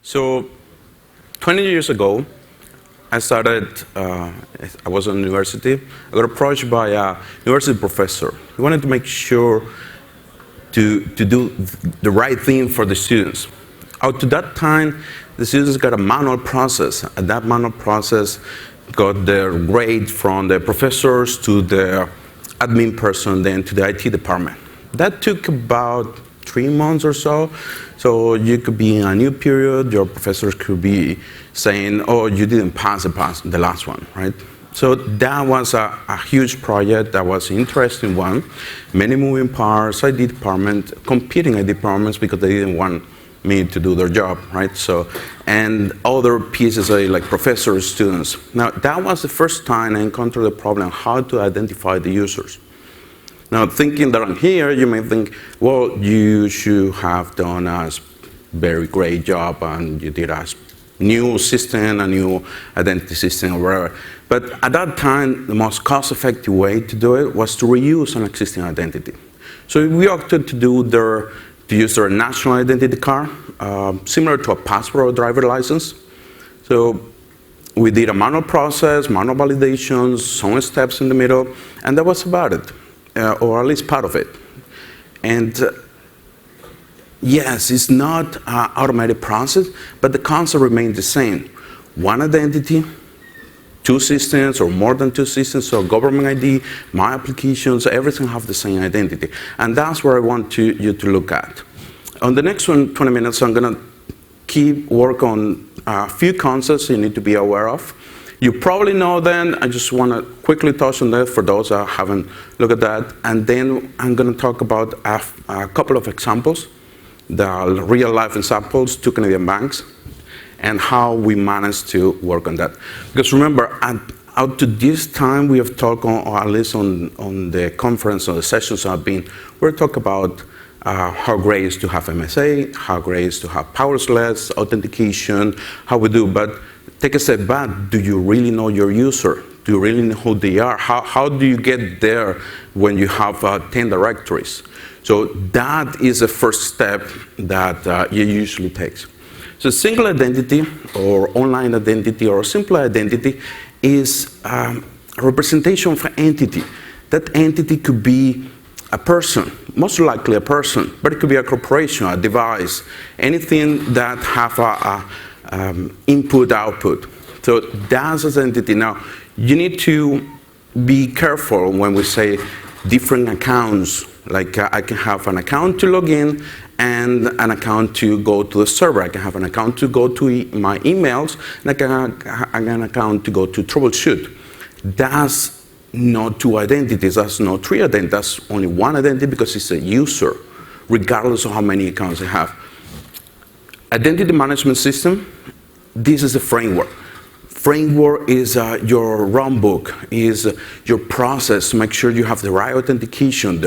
So 20 years ago, I was in university. I got approached by a university professor. He wanted to make sure to do the right thing for the students. Up to that time, the students got a manual process, and that manual process got their grade from the professors to the admin person, then to the IT department. That took about 3 months or so. So you could be in a new period, your professors could be saying, oh, you didn't pass the last one, right? So that was a huge project. That was an interesting one. Many moving parts, IT department, competing IT departments because they didn't want me to do their job, right? So, and other pieces like professors, students. Now, that was the first time I encountered the problem, how to identify the users. Now, thinking that I'm here, you may think, well, you should have done a very great job and you did a new system, a new identity system, or whatever. But at that time, the most cost-effective way to do it was to reuse an existing identity. So we opted to use their national identity card, similar to a passport or driver license. So we did a manual process, manual validations, some steps in the middle, and that was about it. Or at least part of it. And yes, it's not an automated process, but the concept remains the same. One identity, 2 systems, or more than 2 systems, so government ID, my applications, everything have the same identity. And that's where I want you to look at. On the next 20 minutes, I'm going to work on a few concepts you need to be aware of. You probably know them. I just want to quickly touch on that for those that haven't looked at that. And then I'm going to talk about a couple of examples, the real-life examples, 2 Canadian banks, and how we managed to work on that. Because remember, out to this time, we have talked, or at least on the conference, or the sessions I've been, we're talking about how great it is to have MSA, how great it is to have powerless authentication, how we do. But take a step back. Do you really know your user? Do you really know who they are? How do you get there when you have 10 directories? So that is the first step that you usually take. So single identity or online identity or simple identity is a representation of an entity. That entity could be a person, most likely a person, but it could be a corporation, a device, anything that have a input-output. So that's identity. Now, you need to be careful when we say different accounts. Like I can have an account to log in and an account to go to the server. I can have an account to go to my emails, and I can have an account to go to troubleshoot. That's not 2 identities. That's not 3 identities. That's only 1 identity because it's a user, regardless of how many accounts I have. Identity management system, this is a framework. Framework is your runbook, is your process to make sure you have the right authentication,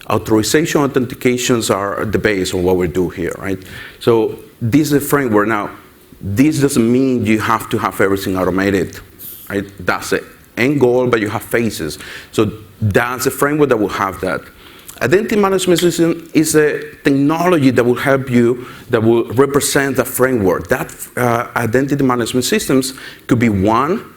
Authorization authentications are the base of what we do here, right? So this is a framework. Now, this doesn't mean you have to have everything automated, right? That's the end goal, but you have phases. So that's a framework that will have that. Identity management system is a technology that will help you, that will represent the framework. That identity management systems could be one,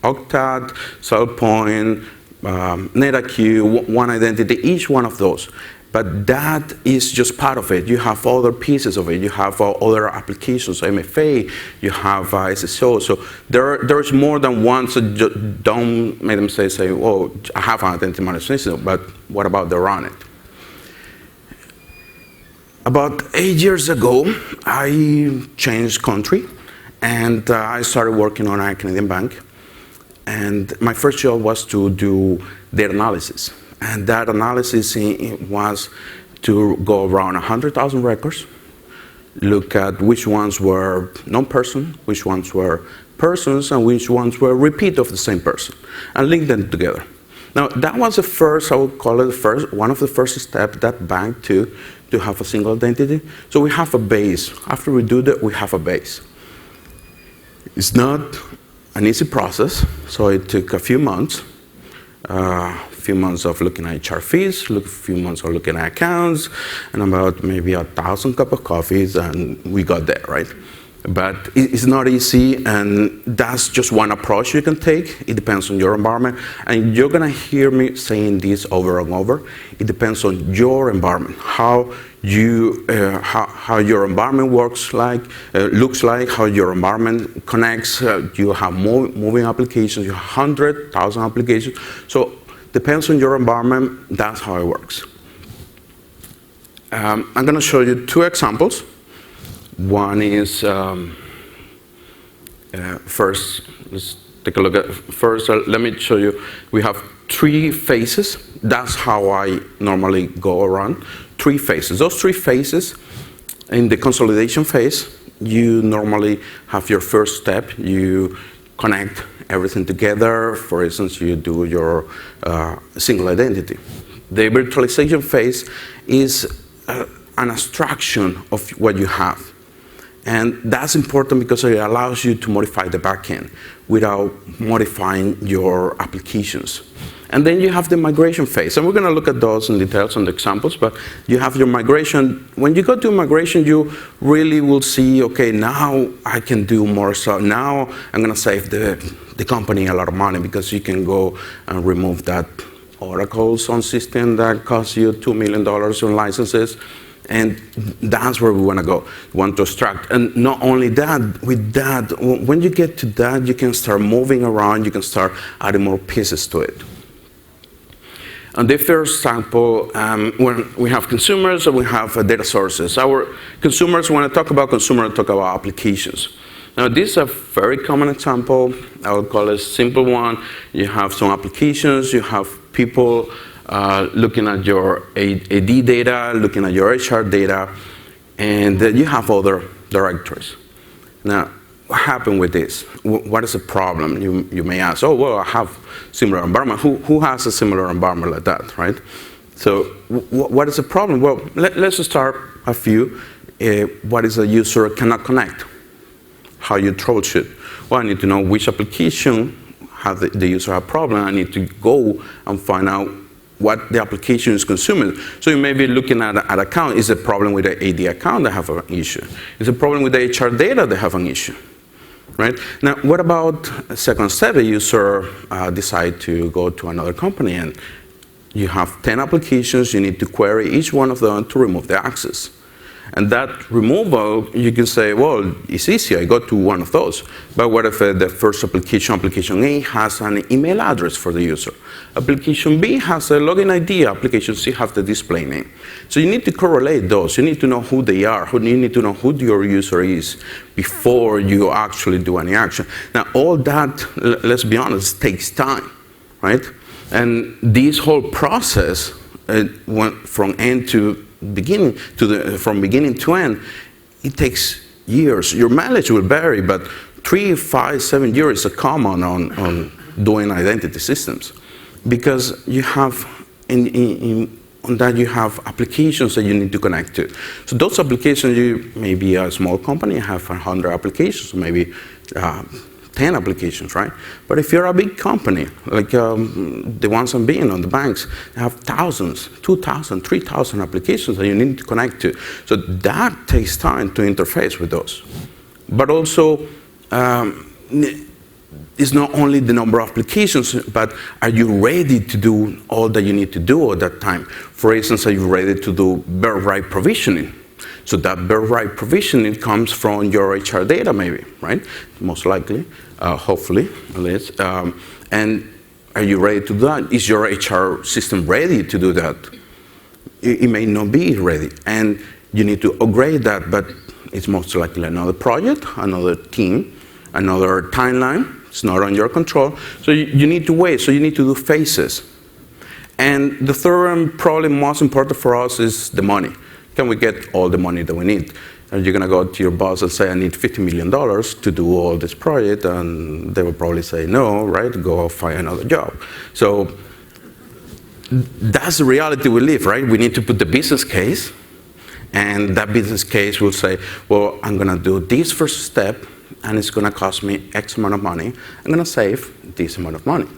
Octat, SailPoint, NetIQ, one identity, each one of those. But that is just part of it. You have other pieces of it. You have other applications, MFA, you have SSO. So there's more than one, so don't make them say, oh, I have an identity management system, but what about the run it? About 8 years ago, I changed country, and I started working on a Canadian bank. And my first job was to do data analysis. And that analysis was to go around 100,000 records, look at which ones were non-person, which ones were persons, and which ones were repeat of the same person, and link them together. Now, that was the first, I would call it one of the first steps that bank took to have a single identity. So we have a base. After we do that, we have a base. It's not an easy process, so it took a few months. few months of looking at HR fees, a few months of looking at accounts, and about maybe 1,000 cups of coffees, and we got there, right? But it's not easy, and that's just one approach you can take. It depends on your environment, and you're gonna hear me saying this over and over. It depends on your environment, how your environment looks like, how your environment connects. You have moving applications, you have 100,000 applications. So depends on your environment. That's how it works. I'm going to show you two examples. One is first. Let's take a look at first. Let me show you. We have 3 phases. That's how I normally go around. 3 phases. Those 3 phases, in the consolidation phase, you normally have your first step. You connect everything together. For instance, you do your single identity. The virtualization phase is an abstraction of what you have. And that's important because it allows you to modify the backend without modifying your applications. And then you have the migration phase. And we're going to look at those in details on the examples. But you have your migration. When you go to migration, you really will see, OK, now I can do more. So now I'm going to save the company a lot of money, because you can go and remove that Oracle Sun system that costs you $2 million on licenses. And that's where we want to go. We want to extract. And not only that, with that, when you get to that, you can start moving around. You can start adding more pieces to it. On the first sample, when we have consumers and we have data sources. Our consumers, when I talk about consumer, I talk about applications. Now, this is a very common example. I would call it a simple one. You have some applications. You have people looking at your AD data, looking at your HR data, and then you have other directories. Now, what happened with this? What is the problem? You may ask, oh, well, I have similar environment. Who has a similar environment like that, right? So what is the problem? Well, let's start a few. What is a user cannot connect? How you troubleshoot? Well, I need to know which application has the user have problem. I need to go and find out what the application is consuming. So you may be looking at an account. Is a problem with the AD account that have an issue? Is a problem with the HR data that have an issue? Right? Now, what about second step? A user decide to go to another company, and you have 10 applications. You need to query each one of them to remove the access. And that removal, you can say, well, it's easy. I go to one of those. But what if the first application, application A, has an email address for the user? Application B has a login ID. Application C has the display name. So you need to correlate those. You need to know who they are. You need to know who your user is before you actually do any action. Now, all that, let's be honest, takes time, right? And this whole process went from end to beginning from beginning to end, it takes years. Your mileage will vary, but 3, 5, 7 years is common on doing identity systems, because you have on that you have applications that you need to connect to. So those applications, you may be a small company, have 100 applications, maybe 10 applications, right? But if you're a big company, like the ones I'm being on, the banks, they have thousands, 2,000, 3,000 applications that you need to connect to. So that takes time to interface with those. But also, it's not only the number of applications, but are you ready to do all that you need to do at that time? For instance, are you ready to do bare-right provisioning? So that bare-right provisioning comes from your HR data, maybe, right? Most likely, hopefully, at least. And are you ready to do that? Is your HR system ready to do that? It may not be ready, and you need to upgrade that, but it's most likely another project, another team, another timeline. It's not on your control. So you need to wait. So you need to do phases. And the third and probably most important for us is the money. Can we get all the money that we need? And you're going to go to your boss and say, I need $50 million to do all this project, and they will probably say, no, right? Go find another job. So that's the reality we live, right? We need to put the business case, and that business case will say, well, I'm going to do this first step, and it's going to cost me X amount of money. I'm going to save this amount of money.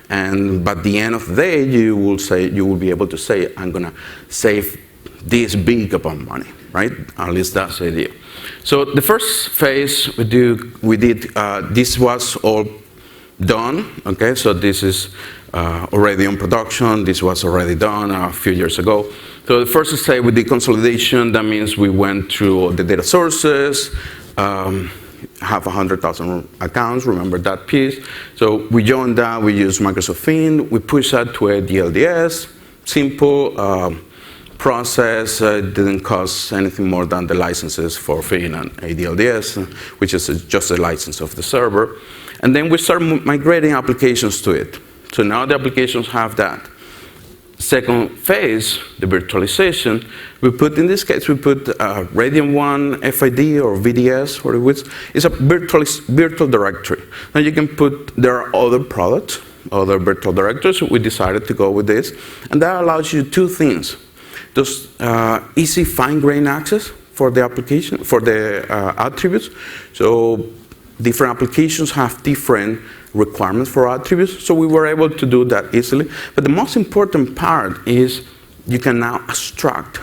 And by the end of the day, you will be able to say, I'm going to save this big amount of money, right? At least that's the idea. So the first phase we did, this was all done, okay? So this is already on production. This was already done a few years ago. So the first stage we did consolidation. That means we went through the data sources, have 100,000 accounts, remember that piece. So we joined that, we used Microsoft Fin, we pushed that to a DLDS, simple process, didn't cost anything more than the licenses for Fin and ADLDS, which is just a license of the server. And then we started migrating applications to it. So now the applications have that. Second phase, the virtualization, in this case, we put Radiant 1 FID or VDS, what it is. It's a virtual directory. Now you can there are other products, other virtual directories. We decided to go with this. And that allows you two things. Those easy fine-grained access for the application, for the attributes. So different applications have different requirements for attributes, so we were able to do that easily. But the most important part is you can now abstract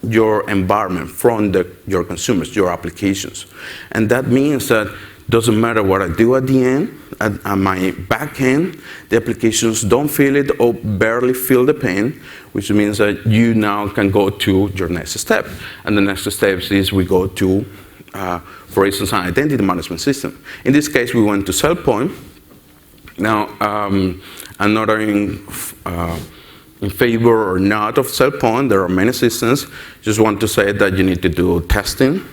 your environment from your consumers, your applications. And that means that doesn't matter what I do at the end, at my back end, the applications don't feel it or barely feel the pain, which means that you now can go to your next step. And the next step is we go to, for instance, an identity management system. In this case, we went to SailPoint. Now, I'm not in favor or not of SailPoint. There are many systems. Just want to say that you need to do testing,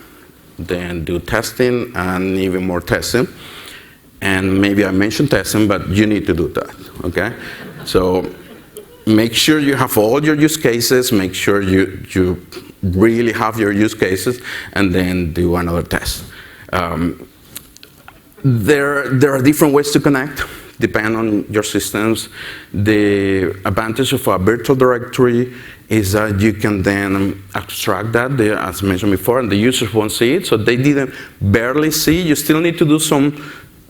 then do testing, and even more testing. And maybe I mentioned testing, but you need to do that, okay? So make sure you have all your use cases, make sure you really have your use cases, and then do another test. There are different ways to connect, depend on your systems. The advantage of a virtual directory is that you can then abstract that, as mentioned before, and the users won't see it, so they didn't barely see. You still need to do some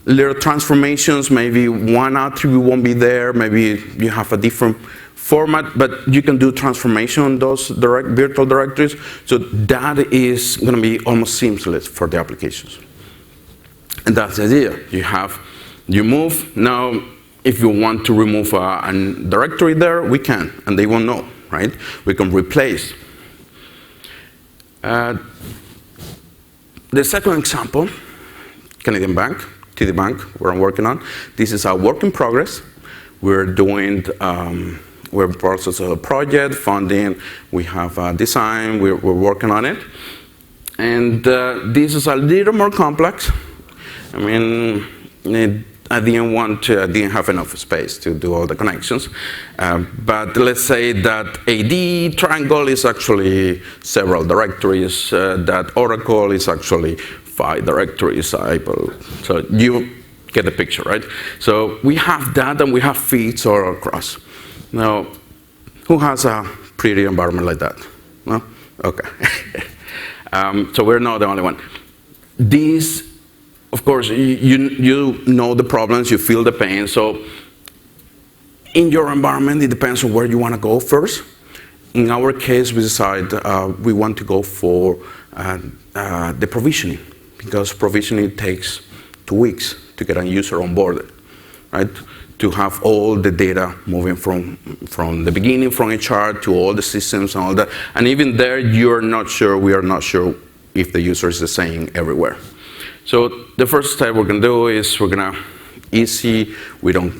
little transformations. Maybe one attribute won't be there, maybe you have a different format, but you can do transformation on those virtual directories, so that is going to be almost seamless for the applications. And that's the idea. You move. Now, if you want to remove a directory there, we can, and they won't know, right? We can replace. The second example, Canadian Bank, TD Bank, where I'm working on. This is a work in progress. We're doing, we're in the process of a project, funding. We have a design. We're working on it. And this is a little more complex. I mean, I didn't have enough space to do all the connections. But let's say that AD triangle is actually several directories, that Oracle is actually 5 directories. So you get the picture, right? So we have that, and we have feeds all across. Now, who has a pretty environment like that? No? Okay. So we're not the only one. These, of course, you know the problems, you feel the pain. So in your environment, it depends on where you want to go first. In our case, we decided we want to go for the provisioning, because provisioning takes 2 weeks to get a user onboarded, right? To have all the data moving from the beginning, from HR to all the systems and all that. And even there, we are not sure if the user is the same everywhere. So the first step we're going to do is easy. We don't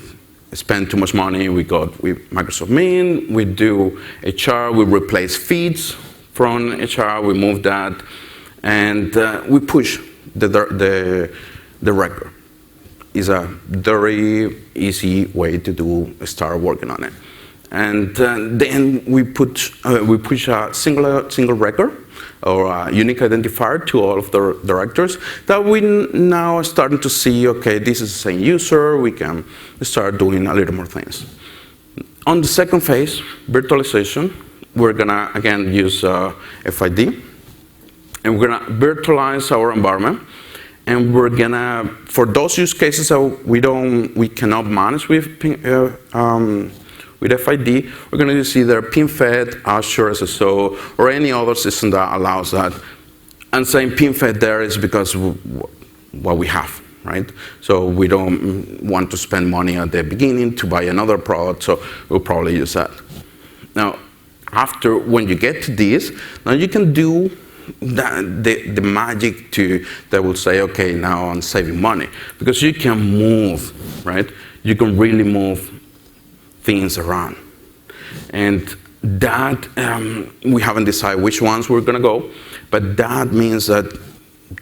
spend too much money. We got with Microsoft Mint. We do HR. We replace feeds from HR. We move that, and we push the record. Is a very easy way to start working on it. And then we push a single record or a unique identifier to all of the directors that we now are starting to see, okay, this is the same user, we can start doing a little more things. On the second phase, virtualization, we're gonna again use FID, and we're gonna virtualize our environment. And we're gonna, for those use cases that we cannot manage with FID, we're gonna use either PinFed, Azure SSO, or any other system that allows that. And saying PinFed there is because what we have, right? So we don't want to spend money at the beginning to buy another product, so we'll probably use that. Now, when you get to this, now you can do the magic that will say, okay, now I'm saving money. Because you can move, right? You can really move things around. And that, we haven't decided which ones we're gonna go, but that means that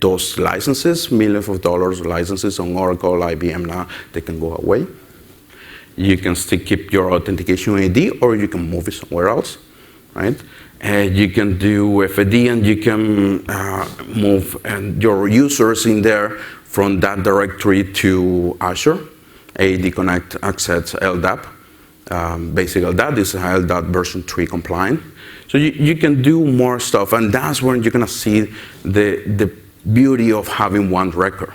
those licenses, millions of dollars licenses on Oracle, IBM now, they can go away. You can still keep your authentication ID, or you can move it somewhere else, right? You can do FID, and you can move your users in there from that directory to Azure. AD Connect Access LDAP. Basic LDAP is LDAP version 3 compliant. So you can do more stuff, and that's when you're gonna see the beauty of having one record.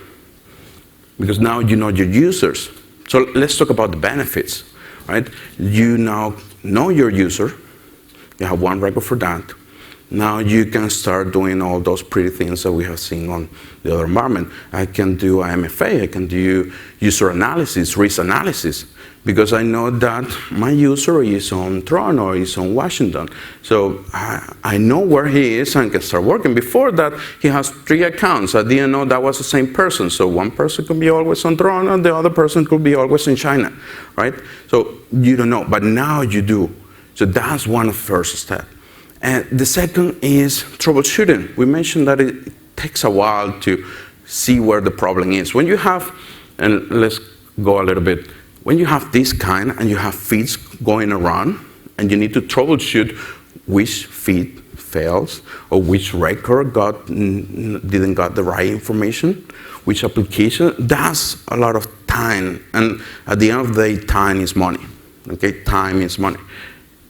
Because now you know your users. So let's talk about the benefits, right? You now know your user. You have one record for that. Now you can start doing all those pretty things that we have seen on the other environment. I can do IMFA, I can do user analysis, risk analysis, because I know that my user is on Toronto, is on Washington. So I know where he is and can start working. Before that, he has 3 accounts. I didn't know that was the same person. So one person could be always on Toronto, and the other person could be always in China, right? So you don't know, but now you do. So that's one of the first steps. And the second is troubleshooting. We mentioned that it takes a while to see where the problem is. When you have, and let's go a little bit, when you have this kind and you have feeds going around and you need to troubleshoot which feed fails or which record didn't got the right information, which application, that's a lot of time. And at the end of the day, time is money. Okay, time is money.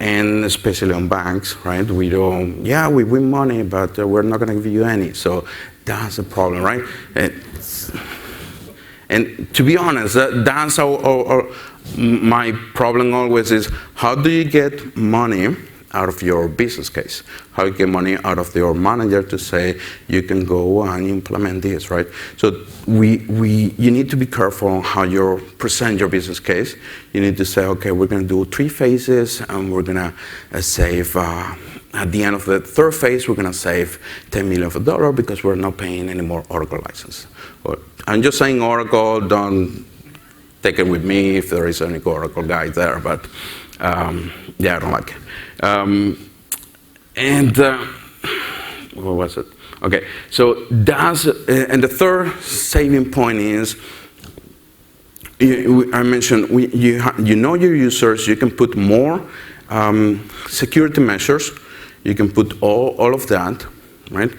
And especially on banks, right? We win money, but we're not gonna give you any. So that's a problem, right? And to be honest, that's my problem always is, how do you get money out of your business case? How you get money out of your manager to say, you can go and implement this, right? So you need to be careful on how you present your business case. You need to say, okay, we're gonna do 3 phases, and we're gonna save, at the end of the 3rd phase, we're gonna save $10 million because we're not paying any more Oracle license. I'm just saying Oracle, don't take it with me if there is any Oracle guy there, but yeah, I don't like it. What was it? Okay, so that's, and the 3rd saving point is, I mentioned, you know your users, you can put more security measures, you can put all of that, right?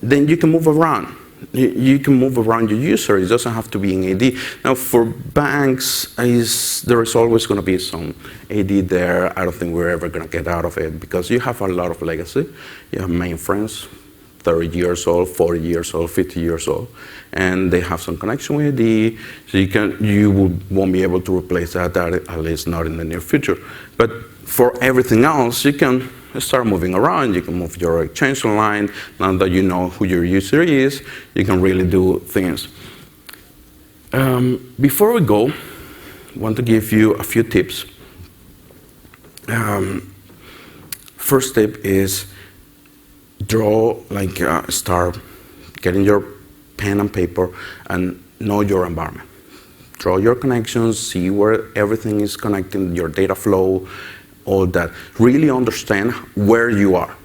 Then you can move around. You can move around your user. It doesn't have to be in AD. Now, for banks, there is always going to be some AD there. I don't think we're ever going to get out of it because you have a lot of legacy. You have mainframes, 30 years old, 40 years old, 50 years old, and they have some connection with AD. So you won't be able to replace that, at least not in the near future. But for everything else, you can start moving around. You can move your exchange line. Now that you know who your user is, you can really do things. Before we go, I want to give you a few tips. First tip is start getting your pen and paper and know your environment. Draw your connections, see where everything is connecting, your data flow, all that. Really understand where you are.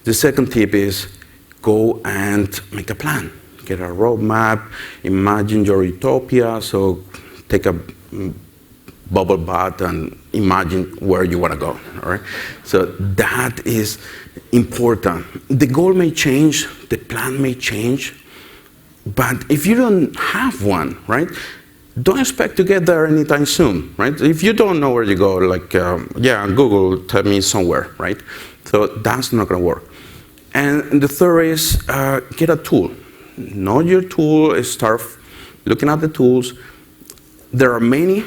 The second tip is go and make a plan. Get a roadmap, imagine your utopia, so take a bubble bath and imagine where you want to go, all right? So that is important. The goal may change, the plan may change, but if you don't have one, right, don't expect to get there anytime soon, right? If you don't know where you go, like, Google, tell me somewhere, right? So that's not gonna work. And the third is get a tool. know your tool, start looking at the tools. There are many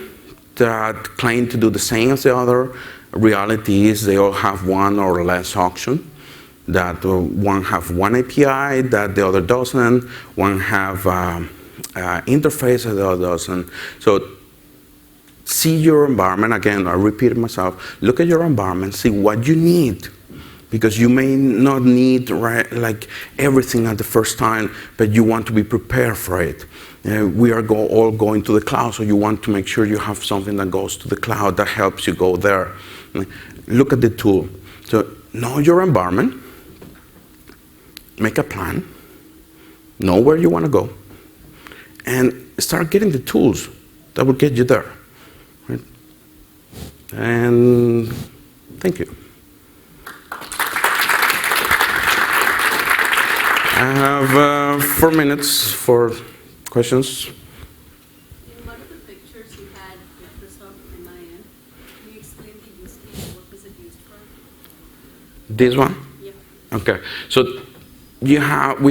that claim to do the same as the other. Reality is they all have one or less option. That one have one API that the other doesn't. One have interface that the other doesn't. So see your environment. Again, I repeat myself. Look at your environment. See what you need. Because you may not need like everything at the first time, but you want to be prepared for it. We are all going to the cloud, so you want to make sure you have something that goes to the cloud that helps you go there. Look at the tool. So know your environment, make a plan, know where you want to go, and start getting the tools that will get you there. Right? And thank you. I have 4 minutes for questions. In one of the pictures you had Microsoft and IAM, can you explain the use case? What was it used for? This one? Yeah. Okay. So we have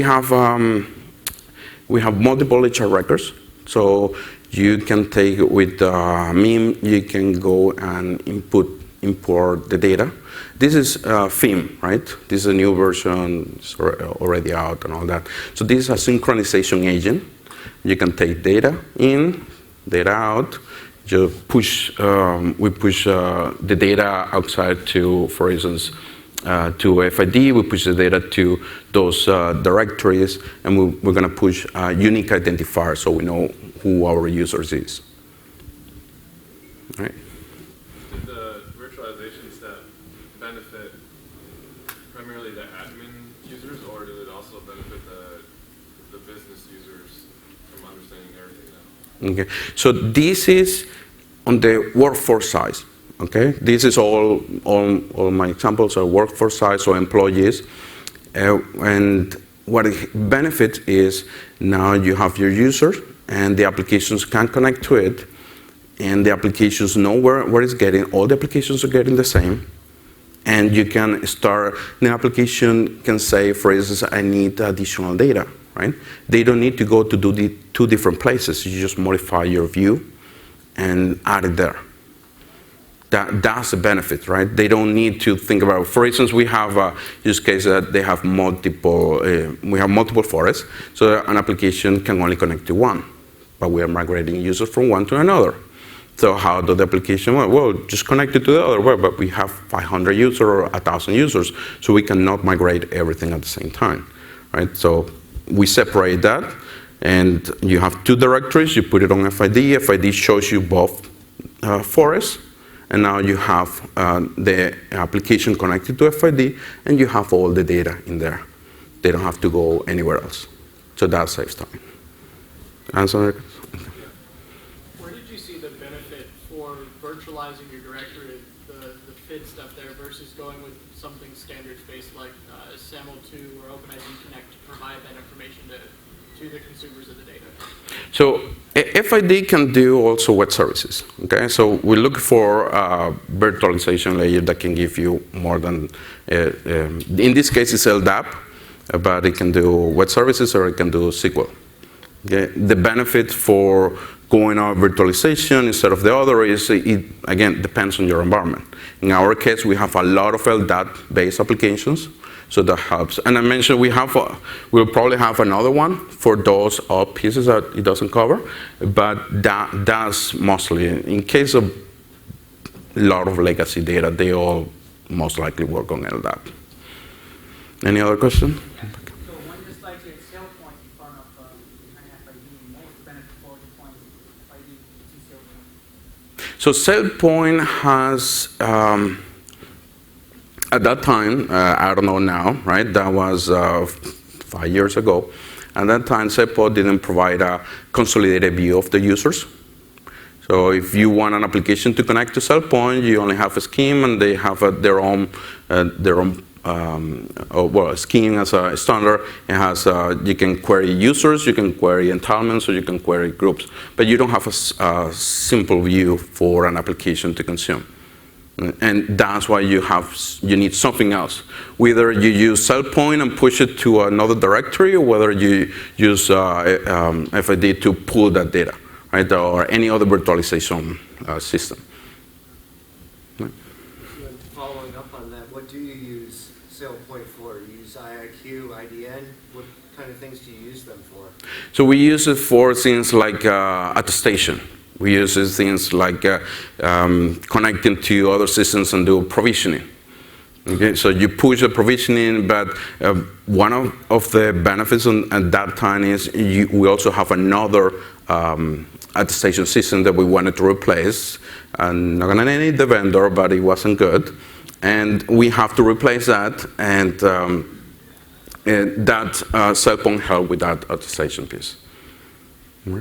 multiple HR records. So you can take with MIM, you can go and import the data. This is FIM, right? This is a new version, it's already out and all that. So this is a synchronization agent. You can take data in, data out. You push, we push the data outside to, for instance, to FID. We push the data to those directories, and we're going to push a unique identifier so we know who our users is. All right. Did the virtualization step benefit primarily the admin users, or did it also benefit the business users from understanding everything now? Okay. So this is on the workforce side. Okay. This is all my examples are workforce side, so employees, and what it benefits is now you have your users and the applications can connect to it. And the applications know where it's getting. All the applications are getting the same. And you can start, the application can say, for instance, I need additional data, right? They don't need to go to do the 2 different places. You just modify your view and add it there. That's the benefit, right? They don't need to think about, for instance, we have a use case that they have multiple, we have multiple forests. So an application can only connect to one. But we are migrating users from one to another. So how does the application work? Well, just connect it to the other web, but we have 500 users or 1,000 users, so we cannot migrate everything at the same time, right? So we separate that, and you have 2 directories. You put it on FID. FID shows you both forests, and now you have the application connected to FID, and you have all the data in there. They don't have to go anywhere else. So that saves time. Answer? Virtualizing your directory, the FID stuff there, versus going with something standards-based like SAML2 or OpenID Connect to provide that information to the consumers of the data? So FID can do also web services. Okay, so we look for a virtualization layer that can give you more than, in this case it's LDAP, but it can do web services or it can do SQL. Okay? The benefit for going on virtualization instead of the other is, it again depends on your environment. In our case, we have a lot of LDAP-based applications, so that helps. And I mentioned we'll probably have another one for those pieces that it doesn't cover, but that's mostly, in case of a lot of legacy data, they all most likely work on LDAP. Any other question? So SailPoint has, at that time, I don't know now, right? That was 5 years ago. At that time, SailPoint didn't provide a consolidated view of the users. So if you want an application to connect to SailPoint, you only have a scheme, and they have their own scheme as a standard. It has you can query users, you can query entitlements, or you can query groups, but you don't have a simple view for an application to consume. And that's why you need something else. Whether you use SailPoint and push it to another directory, or whether you use FID to pull that data, right? Or any other virtualization system. Right. Following up on that, what do you use SailPoint for? You use IIQ, IDN? What kind of things do you use them for? So we use it for things like attestation. We use things like connecting to other systems and do provisioning. Okay, so you push the provisioning, but one of the benefits at that time is we also have another attestation system that we wanted to replace. I'm not going to name the vendor, but it wasn't good. And we have to replace that, and that SailPoint helped with that attestation piece. Mm-hmm.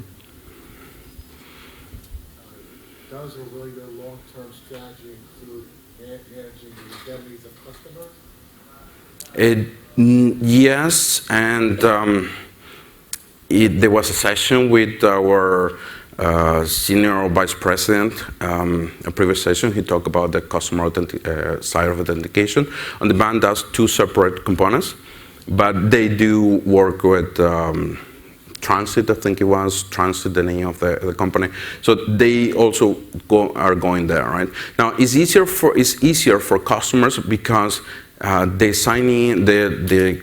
Does a really good long-term strategy include managing the identities of customers? Yes, and there was a session with our senior vice president, a previous session. He talked about the customer side of authentication. On the band, that's two separate components, but they do work with Transit, I think it was, Transit, the name of the company. So they also are going there, right? Now, it's easier for customers because they sign in,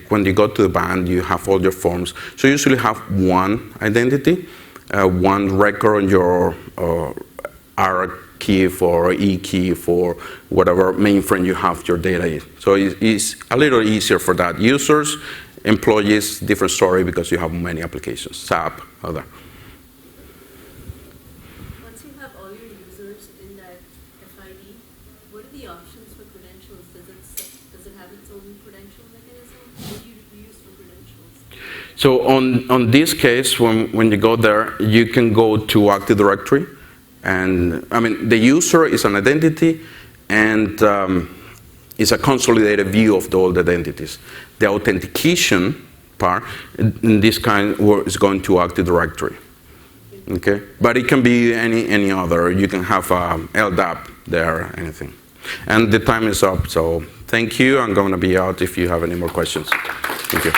when you go to the band, you have all your forms. So you usually have one identity, one record on your R key for E key for whatever mainframe you have your data in. So it's a little easier for that. Users, employees, different story because you have many applications, SAP, other. Once you have all your users in that FID, what are the options for credentials? Does it have its own credential mechanism? What do you use for credentials? So on this case, when you go there, you can go to Active Directory, and I mean the user is an identity, and it's a consolidated view of all the identities. The authentication part, in this kind, is going to Active Directory. Okay, but it can be any other. You can have LDAP there, anything. And the time is up, so thank you. I'm going to be out if you have any more questions. Thank you.